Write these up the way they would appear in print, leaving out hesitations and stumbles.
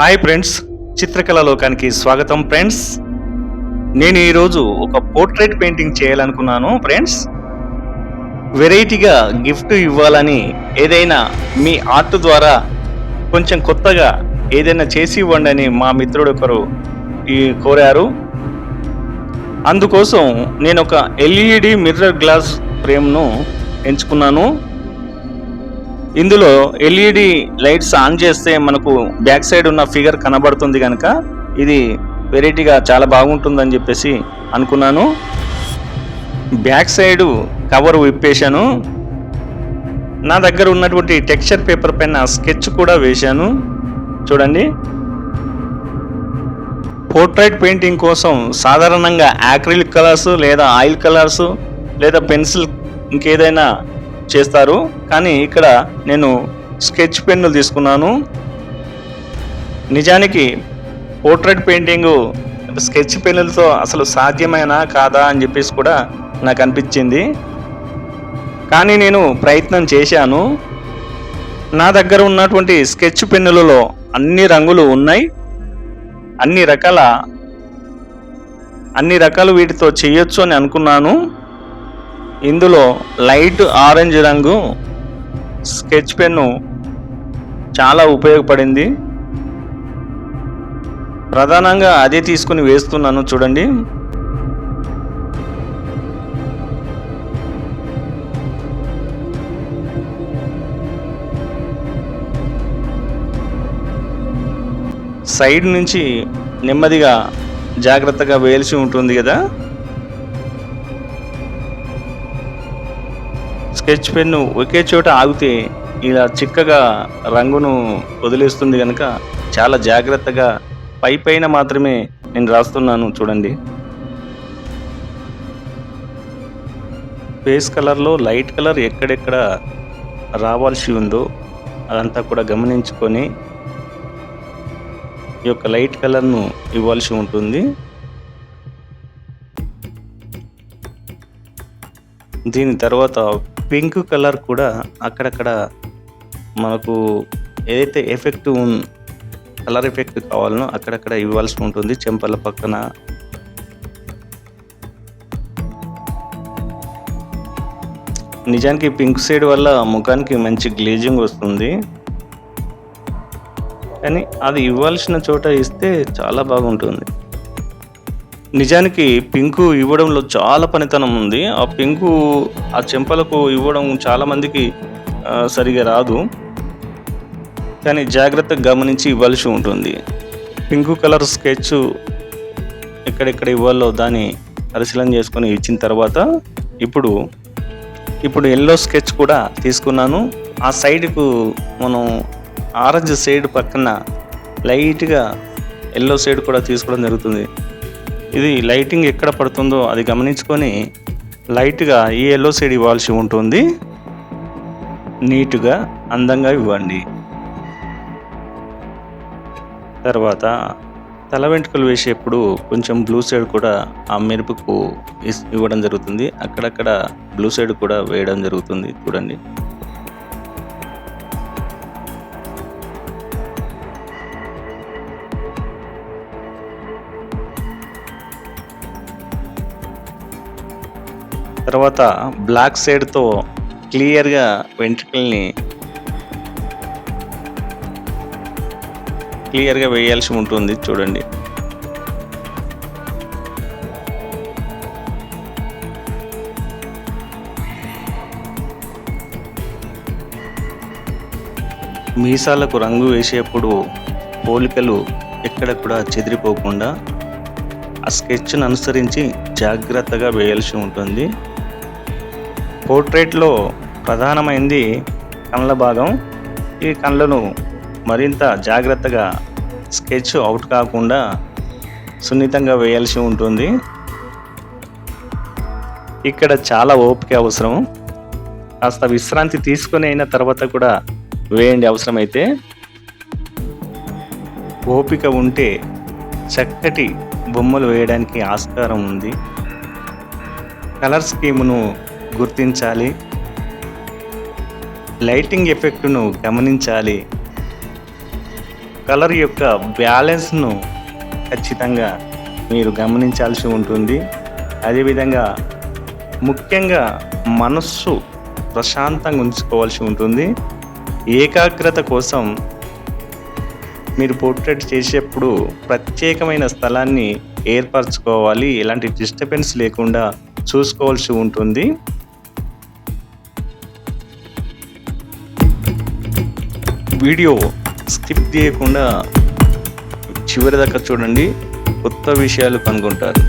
Hi friends, చిత్రకళ లోకానికి స్వాగతం ఫ్రెండ్స్. నేను ఈరోజు ఒక పోర్ట్రేట్ పెయింటింగ్ చేయాలనుకున్నాను ఫ్రెండ్స్. వెరైటీగా గిఫ్ట్ ఇవ్వాలని ఏదైనా మీ ఆర్ట్ ద్వారా కొంచెం కొత్తగా ఏదైనా చేసి ఇవ్వండి అని మా మిత్రుడు ఒకరు కోరారు. అందుకోసం నేను ఒక ఎల్ఈడి మిర్రర్ గ్లాస్ ఫ్రేమ్ను ఎంచుకున్నాను. ఇందులో ఎల్ఈడి లైట్స్ ఆన్ చేస్తే మనకు బ్యాక్ సైడ్ ఉన్న ఫిగర్ కనబడుతుంది కనుక ఇది వెరైటీగా చాలా బాగుంటుందని చెప్పేసి అనుకున్నాను. బ్యాక్ సైడ్ కవర్ విప్పేశాను. నా దగ్గర ఉన్నటువంటి టెక్స్చర్ పేపర్ పైన స్కెచ్ కూడా వేశాను. చూడండి, పోర్ట్రైట్ పెయింటింగ్ కోసం సాధారణంగా యాక్రిలిక్ కలర్స్ లేదా ఆయిల్ కలర్స్ లేదా పెన్సిల్ ఇంకేదైనా చేస్తారు, కానీ ఇక్కడ నేను స్కెచ్ పెన్నులు తీసుకున్నాను. నిజానికి పోర్ట్రైట్ పెయింటింగ్ స్కెచ్ పెన్నులతో అసలు సాధ్యమేనా కాదా అని చెప్పేసి కూడా నాకు అనిపించింది, కానీ నేను ప్రయత్నం చేశాను. నా దగ్గర ఉన్నటువంటి స్కెచ్ పెన్నులలో అన్ని రంగులు ఉన్నాయి, అన్ని రకాలు వీటితో చేయొచ్చు అని అనుకున్నాను. ఇందులో లైట్ ఆరెంజ్ రంగు స్కెచ్ పెన్ను చాలా ఉపయోగపడింది. ప్రధానంగా అదే తీసుకుని వేస్తున్నాను. చూడండి, సైడ్ నుంచి నెమ్మదిగా జాగ్రత్తగా వేయాల్సి ఉంటుంది కదా. స్కెచ్ పెన్ను ఒకే చోట ఆగితే ఇలా చిక్కగా రంగును వదిలేస్తుంది కనుక చాలా జాగ్రత్తగా పైన మాత్రమే నేను రాస్తున్నాను. చూడండి, ఫేస్ కలర్లో లైట్ కలర్ ఎక్కడెక్కడ రావాల్సి ఉందో అదంతా కూడా గమనించుకొని ఈ యొక్క లైట్ కలర్ను ఇవ్వాల్సి ఉంటుంది. దీని తర్వాత పింక్ కలర్ కూడా అక్కడక్కడ మనకు ఏదైతే కలర్ ఎఫెక్ట్ కావాలనో అక్కడక్కడ ఇవ్వాల్సి ఉంటుంది. చెంపల పక్కన నిజానికి పింక్ షేడ్ వల్ల ముఖానికి మంచి గ్లేజింగ్ వస్తుంది, కానీ అది ఇవ్వాల్సిన చోట ఇస్తే చాలా బాగుంటుంది. నిజానికి పింకు ఇవ్వడంలో చాలా పనితనం ఉంది. ఆ చెంపలకు ఇవ్వడం చాలా మందికి సరిగా రాదు, కానీ జాగ్రత్తగా గమనించి ఇవ్వాల్సి ఉంటుంది. పింకు కలర్ స్కెచ్ ఎక్కడెక్కడ ఇవ్వాలో దాన్ని పరిశీలన చేసుకొని ఇచ్చిన తర్వాత ఇప్పుడు ఎల్లో స్కెచ్ కూడా తీసుకున్నాను. ఆ సైడ్కు మనం ఆరెంజ్ షేడ్ పక్కన లైట్గా ఎల్లో షేడ్ కూడా తీసుకోవడం జరుగుతుంది. ఇది లైటింగ్ ఎక్కడ పడుతుందో అది గమనించుకొని లైట్గా ఈ ఎల్లో షేడ్ ఇవ్వాల్సి ఉంటుంది. నీట్గా అందంగా ఇవ్వండి. తర్వాత తల వెంట్రుకలు వేసేప్పుడు కొంచెం బ్లూ షేడ్ కూడా ఆ మెరుపుకు ఇవ్వడం జరుగుతుంది. అక్కడక్కడ బ్లూ షేడ్ కూడా వేయడం జరుగుతుంది. చూడండి, తర్వాత బ్లాక్ షేడ్తో క్లియర్గా వెంట్రుకల్ని క్లియర్గా వేయాల్సి ఉంటుంది. చూడండి, మీసాలకు రంగు వేసేప్పుడు పోలికలు ఎక్కడ కూడా చెదిరిపోకుండా ఆ స్కెచ్ను అనుసరించి జాగ్రత్తగా వేయాల్సి ఉంటుంది. పోర్ట్రేట్లో ప్రధానమైనది కళ్ళ భాగం. ఈ కళ్ళను మరింత జాగ్రత్తగా స్కెచ్ అవుట్ కాకుండా సున్నితంగా వేయాల్సి ఉంటుంది. ఇక్కడ చాలా ఓపిక అవసరం. కాస్త విశ్రాంతి తీసుకొని అయిన తర్వాత కూడా వేయండి అవసరమైతే. ఓపిక ఉంటే చక్కటి బొమ్మలు వేయడానికి ఆస్కారం ఉంది. కలర్ స్కీమును గుర్తించాలి, లైటింగ్ ఎఫెక్ట్ను గమనించాలి. కలర్ యొక్క బ్యాలెన్స్‌ను ఖచ్చితంగా మీరు గమనించాల్సి ఉంటుంది. అదేవిధంగా ముఖ్యంగా మనస్సు ప్రశాంతంగా ఉంచుకోవాల్సి ఉంటుంది. ఏకాగ్రత కోసం మీరు పోర్ట్రేట్ చేసేప్పుడు ప్రత్యేకమైన స్థలాన్ని ఏర్పరచుకోవాలి. ఎలాంటి డిస్టర్బెన్స్ లేకుండా చూసుకోవాల్సి ఉంటుంది. వీడియో స్కిప్ చేయకుండా చివరి దాకా చూడండి. కొత్త విషయాలు కనుగొంటారు.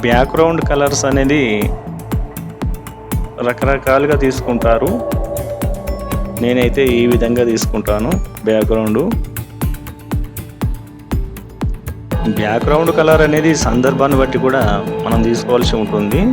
బ్యాక్గ్రౌండ్ కలర్స్ అనేది రకరకాలుగా తీసుకుంటారు. నేనైతే ఈ విధంగా తీసుకుంటాను. బ్యాక్గ్రౌండ్ కలర్ అనేది సందర్భాన్ని బట్టి కూడా మనం తీసుకోవాల్సి ఉంటుంది.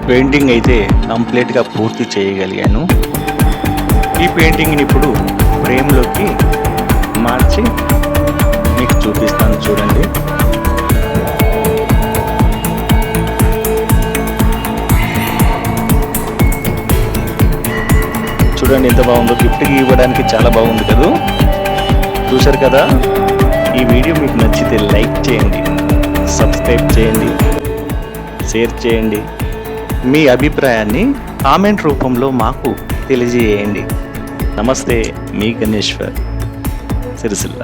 పెయింటింగ్ అయితే కంప్లీట్గా పూర్తి చేయగలిగాను. ఈ పెయింటింగ్ని ఇప్పుడు ఫ్రేమ్లోకి మార్చి మీకు చూపిస్తాను, చూడండి. చూడండి ఎంత బాగుందో, గిఫ్ట్కి ఇవ్వడానికి చాలా బాగుంది కదా. చూశారు కదా. ఈ వీడియో మీకు నచ్చితే లైక్ చేయండి, సబ్స్క్రైబ్ చేయండి, షేర్ చేయండి. మీ అభిప్రాయాన్ని కామెంట్ రూపంలో మాకు తెలియజేయండి. నమస్తే, మీ గణేశ్వర్, సిరిసిల్ల.